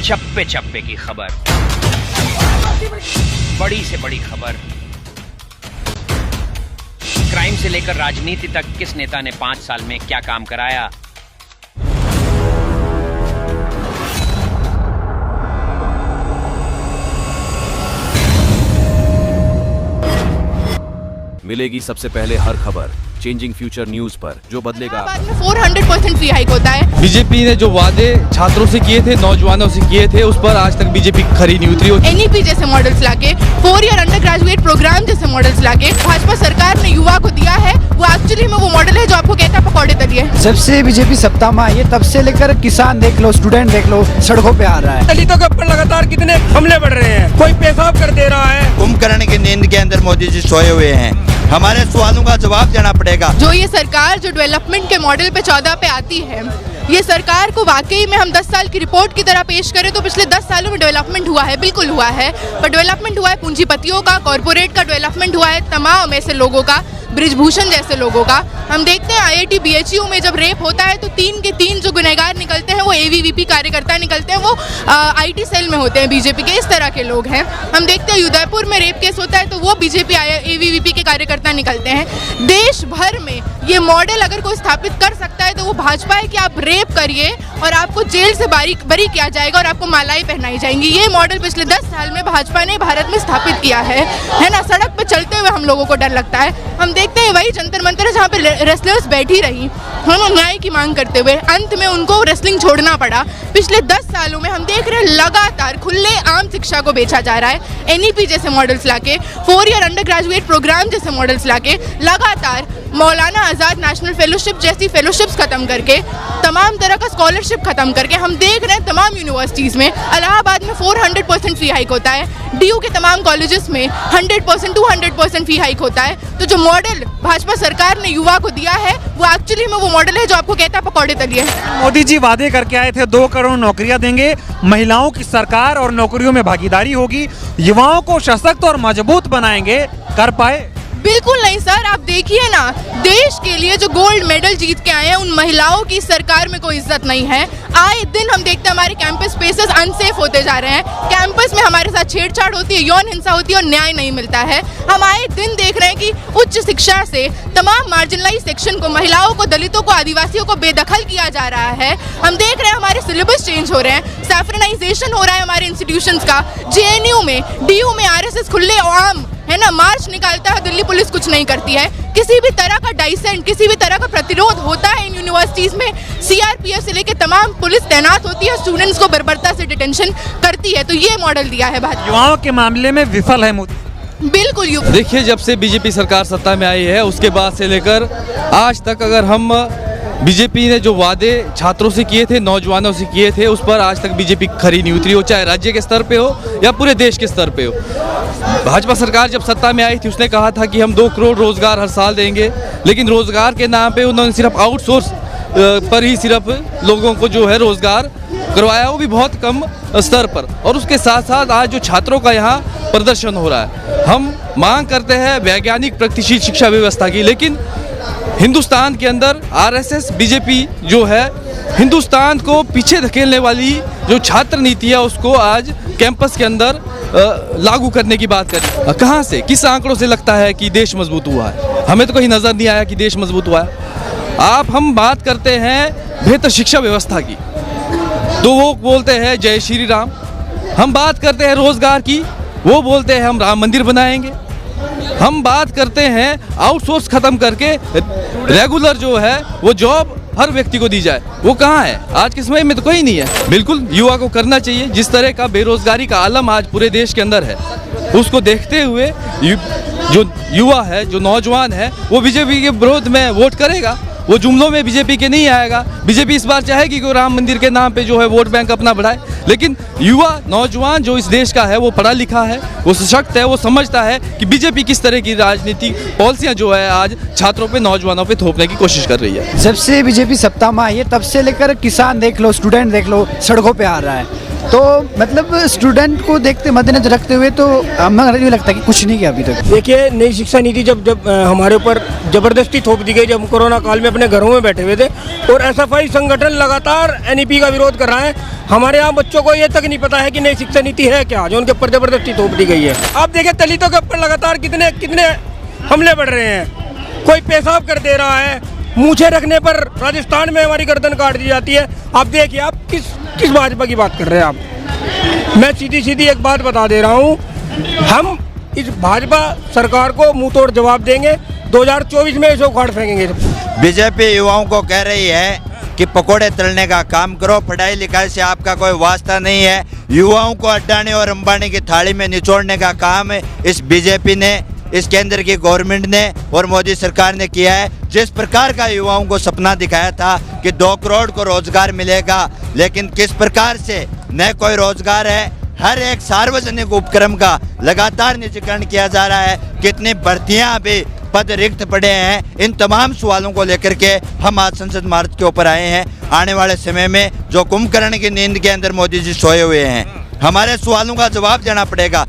चप्पे चप्पे की खबर, बड़ी से बड़ी खबर, क्राइम से लेकर राजनीति तक किस नेता ने 5 साल में क्या काम कराया। मिलेगी सबसे पहले हर खबर चेंजिंग फ्यूचर न्यूज पर, जो बदलेगा। 400% फ्री हाइक होता है। बीजेपी ने जो वादे छात्रों से किए थे, नौजवानों से किए थे, उस पर आज तक बीजेपी खरी नहीं उतरी। NEP जैसे मॉडल्स लाके, 4 ईयर अंडर ग्रेजुएट प्रोग्राम जैसे मॉडल्स लाके भाजपा सरकार ने युवा को दिया है, वो एक्चुअली में वो मॉडल है जो आपको कहता है पकौड़े तलिए। जब से बीजेपी सत्ता में आई है तब से लेकर किसान देख लो, स्टूडेंट देख लो, सड़कों पे आ रहा है। दलितों के ऊपर लगातार कितने हमले बढ़ रहे हैं, कोई पेशाब कर दे रहा है। कुंभकर्ण की नींद के अंदर मोदी जी सोए हुए हैं, हमारे सवालों का जवाब देना पड़ेगा। जो ये सरकार जो डेवलपमेंट के मॉडल पे 14 पे आती है, ये सरकार को वाकई में हम 10 साल की रिपोर्ट की तरह पेश करें तो पिछले 10 सालों में डेवलपमेंट हुआ है, बिल्कुल हुआ है। पर डेवलपमेंट हुआ है पूंजीपतियों का, कॉर्पोरेट का डेवलपमेंट हुआ है तमाम ऐसे लोगों का, ब्रिजभूषण जैसे लोगों का। हम देखते हैं IIT BHU में जब रेप होता है तो 3 के 3 जो गुनहगार निकलते हैं वो AVVP कार्यकर्ता निकलते हैं, वो IT सेल में होते हैं बीजेपी के, इस तरह के लोग हैं। हम देखते हैं उदयपुर में रेप केस होता है तो वो बीजेपी AVVP के कार्यकर्ता निकलते हैं। देश भर में ये मॉडल अगर कोई स्थापित कर सकता है तो वो भाजपा है कि आप रेप करिए और आपको जेल से बरी किया जाएगा और आपको मालाएं पहनाई जाएंगी। ये मॉडल पिछले 10 साल में भाजपा ने भारत में स्थापित किया है ना। सड़क पे चलते हुए हम लोगों को डर लगता है। हम देखते हैं वही जंतर मंतर है जहाँ पे रेसलर्स बैठी रही, हम न्याय की मांग करते हुए, अंत में उनको रेसलिंग छोड़ना पड़ा। पिछले 10 सालों में हम देख रहे हैं लगातार खुले आम शिक्षा को बेचा जा रहा है। NEP जैसे मॉडल्स लाके, 4 ईयर अंडर ग्रेजुएट प्रोग्राम जैसे मॉडल्स लाके, लगातार मौलाना आज़ाद नेशनल फेलोशिप जैसी फेलोशिप्स खत्म करके, तमाम तरह का स्कॉलरशिप खत्म करके हम देख रहे हैं तमाम यूनिवर्सिटीज़ में, इलाहाबाद में 400% फ्री हाइक होता है, DU के तमाम कॉलेजेस में 100% 200% फ्री हाइक होता है। तो जो मॉडल भाजपा सरकार ने युवा को दिया है वो एक्चुअली में वो मॉडल है जो आपको कहता है पकौड़े तलिए। मोदी जी वादे करके आए थे 2 करोड़ नौकरियां देंगे, महिलाओं की सरकार और नौकरियों में भागीदारी होगी, युवाओं को सशक्त और मजबूत बनाएंगे, कर पाए? बिल्कुल नहीं सर, आप देखिए ना, देश के लिए जो गोल्ड मेडल जीत के आए हैं उन महिलाओं की सरकार में कोई इज्जत नहीं है। आए दिन हम देखते हैं हमारे कैंपस स्पेसेस अनसेफ होते जा रहे हैं, कैंपस में हमारे साथ छेड़छाड़ होती है, यौन हिंसा होती है और न्याय नहीं मिलता है। हम आए दिन देख रहे हैं कि उच्च शिक्षा से तमाम मार्जिनलाइज सेक्शन को, महिलाओं को, दलितों को, आदिवासियों को बेदखल किया जा रहा है। हम देख रहे हैं हमारे सिलेबस चेंज हो रहे हैं, सैफरनाइजेशन हो रहा है हमारे इंस्टीट्यूशंस का। JNU में, DU में RSS खुले आम है ना मार्च निकालता है, दिल्ली पुलिस कुछ नहीं करती है। किसी भी तरह का डाइसेंट, किसी भी तरह का प्रतिरोध होता है इन यूनिवर्सिटीज में, CRPF से लेकर तमाम पुलिस तैनात होती है, स्टूडेंट्स को बर्बरता से डिटेंशन करती है। तो ये मॉडल दिया है भाजपा। युवाओं के मामले में विफल है मोदी। बिल्कुल। देखिए, जब से बीजेपी सरकार सत्ता में आई है उसके बाद से लेकर आज तक अगर हम बीजेपी ने जो वादे छात्रों से किए थे, नौजवानों से किए थे, उस पर आज तक बीजेपी खरी नहीं उतरी, हो चाहे राज्य के स्तर पे हो या पूरे देश के स्तर पे हो। भाजपा सरकार जब सत्ता में आई थी उसने कहा था कि हम 2 करोड़ रोजगार हर साल देंगे, लेकिन रोजगार के नाम पे उन्होंने सिर्फ आउटसोर्स पर ही सिर्फ लोगों को जो है रोजगार करवाया, वो भी बहुत कम स्तर पर। और उसके साथ साथ आज जो छात्रों का यहाँ प्रदर्शन हो रहा है, हम मांग करते हैं वैज्ञानिक प्रगतिशील शिक्षा व्यवस्था की, लेकिन हिंदुस्तान के अंदर RSS बीजेपी जो है हिंदुस्तान को पीछे धकेलने वाली जो छात्र नीति है उसको आज कैंपस के अंदर लागू करने की बात करें। कहाँ से, किस आंकड़ों से लगता है कि देश मजबूत हुआ है? हमें तो कहीं नज़र नहीं आया कि देश मजबूत हुआ है। हम बात करते हैं बेहतर शिक्षा व्यवस्था की तो वो बोलते हैं जय श्री राम। हम बात करते हैं रोजगार की, वो बोलते हैं हम राम मंदिर बनाएंगे। हम बात करते हैं आउटसोर्स खत्म करके रेगुलर जो है वो जॉब हर व्यक्ति को दी जाए, वो कहाँ है? आज के समय में तो कोई नहीं है। बिल्कुल युवा को करना चाहिए। जिस तरह का बेरोजगारी का आलम आज पूरे देश के अंदर है, उसको देखते हुए जो युवा है, जो नौजवान है, वो बीजेपी के विरोध में वोट करेगा, वो जुमलों में बीजेपी के नहीं आएगा। बीजेपी इस बार चाहेगी कि राम मंदिर के नाम पे जो है वोट बैंक अपना बढ़ाए, लेकिन युवा नौजवान जो इस देश का है वो पढ़ा लिखा है, वो सशक्त है, वो समझता है कि बीजेपी किस तरह की राजनीति पॉलिसियां जो है आज छात्रों पे, नौजवानों पे थोपने की कोशिश कर रही है। जब से बीजेपी सत्ता में आई है तब से लेकर किसान देख लो, स्टूडेंट देख लो, सड़कों पे आ रहा है। तो मतलब स्टूडेंट को देखते मद्देनजर रखते हुए तो हमें ये लगता है कि कुछ नहीं किया अभी तक। देखिए, नई शिक्षा नीति जब हमारे ऊपर ज़बरदस्ती थोप दी गई, जब हम कोरोना काल में अपने घरों में बैठे हुए थे और एसएफआई संगठन लगातार एनईपी का विरोध कर रहा है। हमारे यहाँ बच्चों को ये तक नहीं पता है कि नई शिक्षा नीति है क्या, जो उनके ऊपर ज़बरदस्ती थोप दी गई है। आप देखिए, दलितों के ऊपर लगातार कितने हमले बढ़ रहे हैं। कोई पेशाब कर दे रहा है, मूछें रखने पर राजस्थान में हमारी गर्दन काट दी जाती है। आप देखिए, आप किस भाजपा की बात कर रहे हैं आप। मैं सीधी एक बात बता दे रहा हूँ, हम इस भाजपा सरकार को मुंह तोड़ जवाब देंगे। 2024 में इसे उखाड़ फेंकेंगे। बीजेपी युवाओं को कह रही है कि पकोड़े तलने का काम करो, पढ़ाई लिखाई से आपका कोई वास्ता नहीं है। युवाओं को अड्डानी और अंबानी की थाली में निचोड़ने का काम इस बीजेपी ने, इस केंद्र की गवर्नमेंट ने और मोदी सरकार ने किया है। जिस प्रकार का युवाओं को सपना दिखाया था कि 2 करोड़ को रोजगार मिलेगा, लेकिन किस प्रकार से न कोई रोजगार है। हर एक सार्वजनिक उपक्रम का लगातार निजीकरण किया जा रहा है। कितनी भर्तियां अभी पद रिक्त पड़े हैं। इन तमाम सवालों को लेकर के हम आज संसद मार्च के ऊपर आए हैं। आने वाले समय में जो कुंभकर्ण की नींद के अंदर मोदी जी सोए हुए हैं, हमारे सवालों का जवाब देना पड़ेगा।